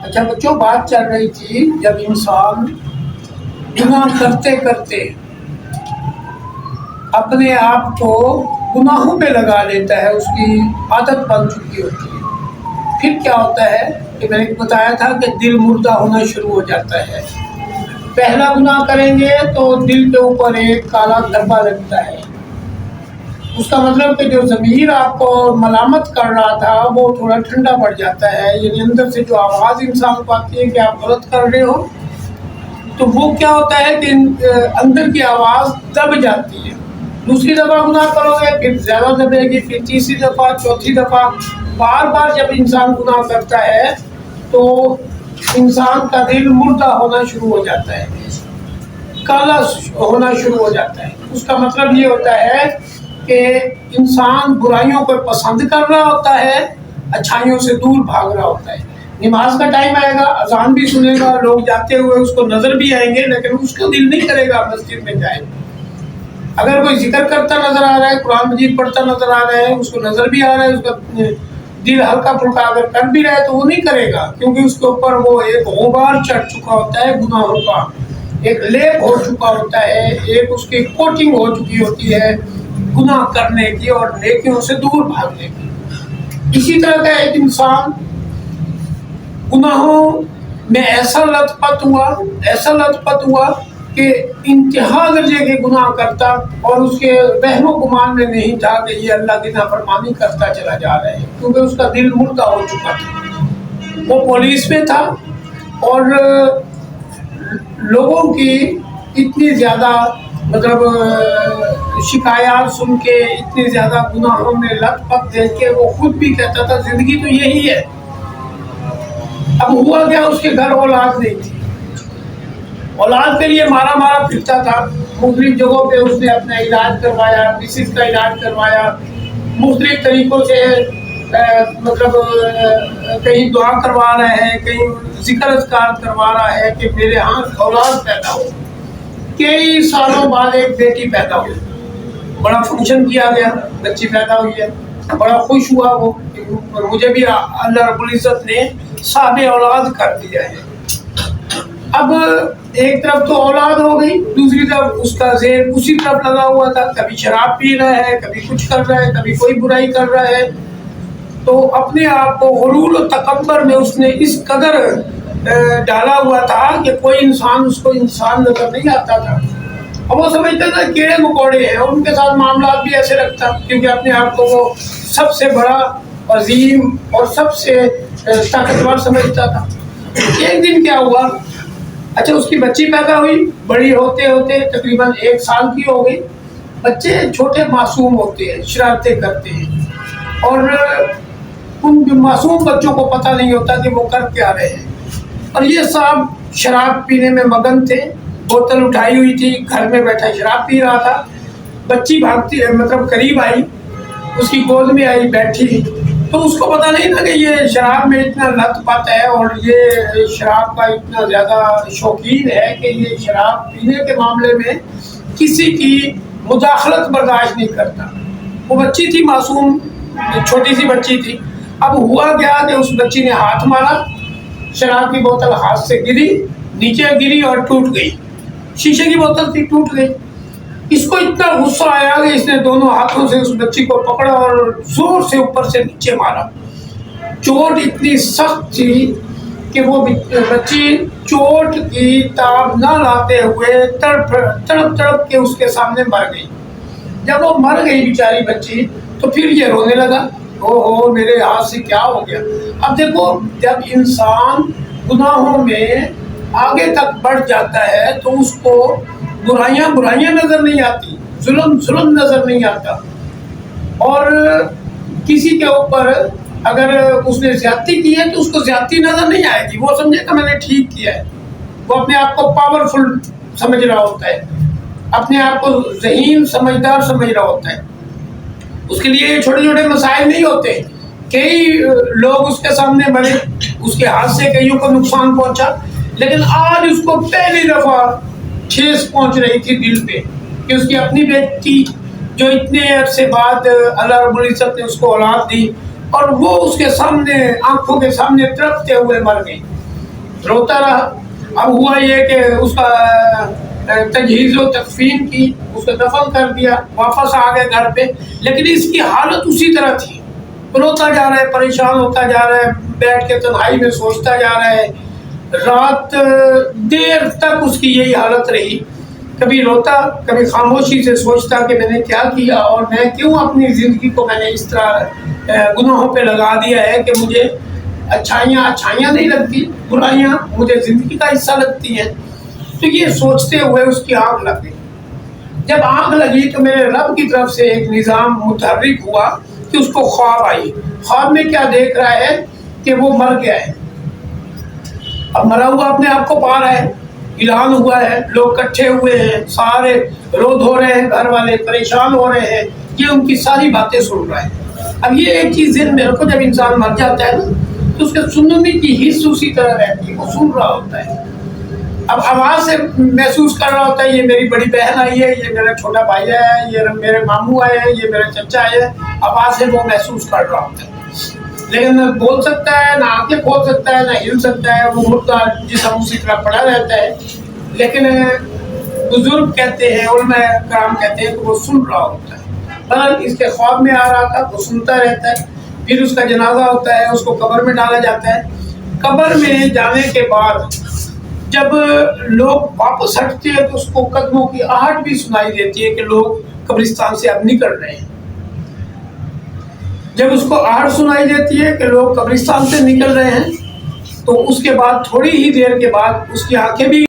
اچھا بچوں، بات چل رہی تھی جب انسان گناہ کرتے کرتے اپنے آپ کو گناہوں پہ لگا لیتا ہے، اس کی عادت بن چکی ہوتی ہے، پھر کیا ہوتا ہے کہ میں نے بتایا تھا کہ دل مردہ ہونا شروع ہو جاتا ہے۔ پہلا گناہ کریں گے تو دل کے اوپر ایک کالا دھبا لگتا ہے، اس کا مطلب کہ جو ضمیر آپ کو ملامت کر رہا تھا وہ تھوڑا ٹھنڈا پڑ جاتا ہے، یعنی اندر سے جو آواز انسان کو آتی ہے کہ آپ غلط کر رہے ہو، تو وہ کیا ہوتا ہے کہ اندر کی آواز دب جاتی ہے۔ دوسری دفعہ گناہ کرو گے پھر زیادہ دبے گی، پھر تیسری دفعہ، چوتھی دفعہ، بار بار جب انسان گناہ کرتا ہے تو انسان کا دل مردہ ہونا شروع ہو جاتا ہے، کالا ہونا شروع ہو جاتا ہے۔ اس کا مطلب یہ ہوتا ہے کہ انسان برائیوں کو پسند کر رہا ہوتا ہے، اچھائیوں سے دور بھاگ رہا ہوتا ہے۔ نماز کا ٹائم آئے گا، اذان بھی سنے گا، لوگ جاتے ہوئے اس کو نظر بھی آئیں گے، لیکن اس کو دل نہیں کرے گا مسجد میں جائے۔ اگر کوئی ذکر کرتا نظر آ رہا ہے، قرآن مجید پڑھتا نظر آ رہا ہے، اس کو نظر بھی آ رہا ہے، اس کا دل ہلکا پھلکا اگر کر بھی رہا ہے تو وہ نہیں کرے گا، کیونکہ اس کے اوپر وہ ایک غبار چڑھ چکا ہوتا ہے گناہوں کا، ایک لیپ ہو چکا ہوتا ہے، ایک اس کی کوٹنگ ہو چکی ہوتی ہے گناہ کرنے کی اور نیکیوں سے دور بھاگنے کی۔ اسی طرح کا ایک انسان گناہوں میں ایسا لت پت ہوا کہ انتہا درجے کے گناہ کرتا اور اس کے وہم و گمان میں نہیں تھا کہ یہ اللہ کی نافرمانی کرتا چلا جا رہا ہے، کیونکہ اس کا دل مردہ ہو چکا تھا۔ وہ پولیس میں تھا اور لوگوں کی اتنی زیادہ شکایات سن کے، اتنے زیادہ گناہوں میں لت پت دیکھ کے وہ خود بھی کہتا تھا زندگی تو یہی ہے۔ اب ہوا کیا، اس کے گھر اولاد نہیں تھی، اولاد کے لیے مارا پھرتا تھا، مختلف جگہوں پہ اس نے اپنا علاج کروایا، مسز کا علاج کروایا، مختلف طریقوں سے کہیں دعا کروا رہا ہے، کہیں ذکر اذکار کروا رہا ہے کہ میرے ہاں اولاد پیدا ہو۔ کئی سالوں بعد ایک بیٹی پیدا ہوئی، بڑا فنکشن کیا گیا، بچی پیدا ہوئی ہے، بڑا خوش ہوا وہ، مجھے بھی اللہ رب العزت نے صاحب اولاد کر دیا ہے۔ اب ایک طرف تو اولاد ہو گئی، دوسری طرف اس کا ذہن اسی طرف لگا ہوا تھا، کبھی شراب پی رہا ہے، کبھی کچھ کر رہا ہے، کبھی کوئی برائی کر رہا ہے، تو اپنے آپ کو غرور و تکبر میں اس نے اس قدر ڈالا ہوا تھا کہ کوئی انسان اس کو انسان نظر نہیں آتا تھا، اور وہ سمجھتا تھا کیڑے مکوڑے ہیں، اور ان کے ساتھ معاملات بھی ایسے رکھتا کیونکہ اپنے آپ کو وہ سب سے بڑا عظیم اور سب سے طاقتور سمجھتا تھا۔ ایک دن کیا ہوا، اچھا اس کی بچی پیدا ہوئی، بڑی ہوتے ہوتے تقریباً 1 سال کی ہو گئی۔ بچے چھوٹے معصوم ہوتے ہیں، شرارتیں کرتے ہیں، اور ان معصوم بچوں کو پتہ نہیں ہوتا کہ وہ کر کیا رہے ہیں، اور یہ صاحب شراب پینے میں مگن تھے، بوتل اٹھائی ہوئی تھی، گھر میں بیٹھا شراب پی رہا تھا۔ بچی بھاگتی قریب آئی، اس کی گود میں آئی، بیٹھی، تو اس کو پتہ نہیں تھا کہ یہ شراب میں اتنا لت پت ہے اور یہ شراب کا اتنا زیادہ شوقین ہے کہ یہ شراب پینے کے معاملے میں کسی کی مداخلت برداشت نہیں کرتا۔ وہ بچی تھی، معصوم چھوٹی سی بچی تھی۔ اب ہوا کیا کہ اس بچی نے ہاتھ مارا، شراب کی بوتل ہاتھ سے گری، نیچے گری اور ٹوٹ گئی، شیشے کی بوتل تھی، ٹوٹ گئی۔ اس کو اتنا غصہ آیا کہ اس نے دونوں ہاتھوں سے اس بچی کو پکڑا اور زور سے اوپر سے نیچے مارا۔ چوٹ اتنی سخت تھی کہ وہ بچی چوٹ کی تاب نہ لاتے ہوئے تڑپ کے اس کے سامنے مر گئی۔ جب وہ مر گئی بیچاری بچی تو پھر یہ رونے لگا، اوہ میرے ہاتھ سے کیا ہو گیا۔ اب دیکھو، جب انسان گناہوں میں آگے تک بڑھ جاتا ہے تو اس کو برائیاں نظر نہیں آتی، ظلم نظر نہیں آتا، اور کسی کے اوپر اگر اس نے زیادتی کی ہے تو اس کو زیادتی نظر نہیں آئے گی، وہ سمجھے کہ میں نے ٹھیک کیا ہے، وہ اپنے آپ کو پاورفل سمجھ رہا ہوتا ہے، اپنے آپ کو ذہین سمجھدار سمجھ رہا ہوتا ہے۔ اس کے لیے چھوٹے چھوٹے مسائل نہیں ہوتے، کئی لوگ اس کے سامنے مرے، اس کے ہاتھ سے کئیوں کو نقصان پہنچا، لیکن آج اس کو پہلی دفعہ ٹھیس پہنچ رہی تھی دل پہ کہ اس کی اپنی بیٹی جو اتنے عرصے بعد اللہ رب العزت نے اس کو اولاد دی، اور وہ اس کے سامنے آنکھوں کے سامنے تڑپتے ہوئے مر گئی. روتا رہا. اب ہوا یہ کہ اس کا تجہیز و تکفین کی, اس کو دفن کر دیا, واپس آ گئے گھر پہ, لیکن اس کی حالت اسی طرح تھی. روتا جا رہا ہے, پریشان ہوتا جا رہا ہے, بیٹھ کے تنہائی میں سوچتا جا رہا ہے. رات دیر تک اس کی یہی حالت رہی. کبھی روتا, کبھی خاموشی سے سوچتا کہ میں نے کیا کیا اور میں کیوں اپنی زندگی کو میں نے اس طرح گناہوں پہ لگا دیا ہے کہ مجھے اچھائیاں نہیں لگتی, برائیاں مجھے زندگی کا حصہ لگتی ہیں. تو یہ سوچتے ہوئے اس کی آنکھ لگ گئی. جب آنکھ لگی تو میرے رب کی طرف سے ایک نظام متحرک ہوا کہ اس کو خواب آئی. خواب میں کیا دیکھ رہا ہے کہ وہ مر گیا ہے. اب مرا ہوا اپنے آپ کو پا رہا ہے, اعلان ہوا ہے, لوگ اکٹھے ہوئے ہیں, سارے رو دھو رہے ہیں, گھر والے پریشان ہو رہے ہیں, یہ ان کی ساری باتیں سن رہا ہے. اب یہ ایک چیز ذہن میں رکھو, جب انسان مر جاتا ہے نا تو اس کے سننے کی حص اسی طرح رہتی ہے, وہ سن رہا ہوتا ہے. اب آواز سے محسوس کر رہا ہوتا ہے یہ میری بڑی بہن آئی ہے, یہ میرا چھوٹا بھائی ہے, یہ میرے ماموں آئے ہیں, یہ میرا چچا ہے. آواز سے وہ محسوس کر رہا ہوتا ہے, لیکن نہ بول سکتا ہے, نہ آنکھیں کھول سکتا ہے, نہ ہل سکتا ہے. وہ مردہ جسم اسی طرح پڑا رہتا ہے. لیکن بزرگ کہتے ہیں, علماء کرام کہتے ہیں کہ وہ سن رہا ہوتا ہے. بہرحال اس کے خواب میں آ رہا تھا, وہ سنتا رہتا ہے. پھر اس کا جنازہ ہوتا ہے, اس کو قبر میں ڈالا جاتا ہے. قبر میں جانے کے بعد جب لوگ واپس ہٹتے ہیں تو اس کو قدموں کی آہٹ بھی سنائی دیتی ہے کہ لوگ قبرستان سے اب نکل رہے ہیں. جب اس کو آہٹ سنائی دیتی ہے کہ لوگ قبرستان سے نکل رہے ہیں تو اس کے بعد تھوڑی ہی دیر کے بعد اس کی آنکھیں بھی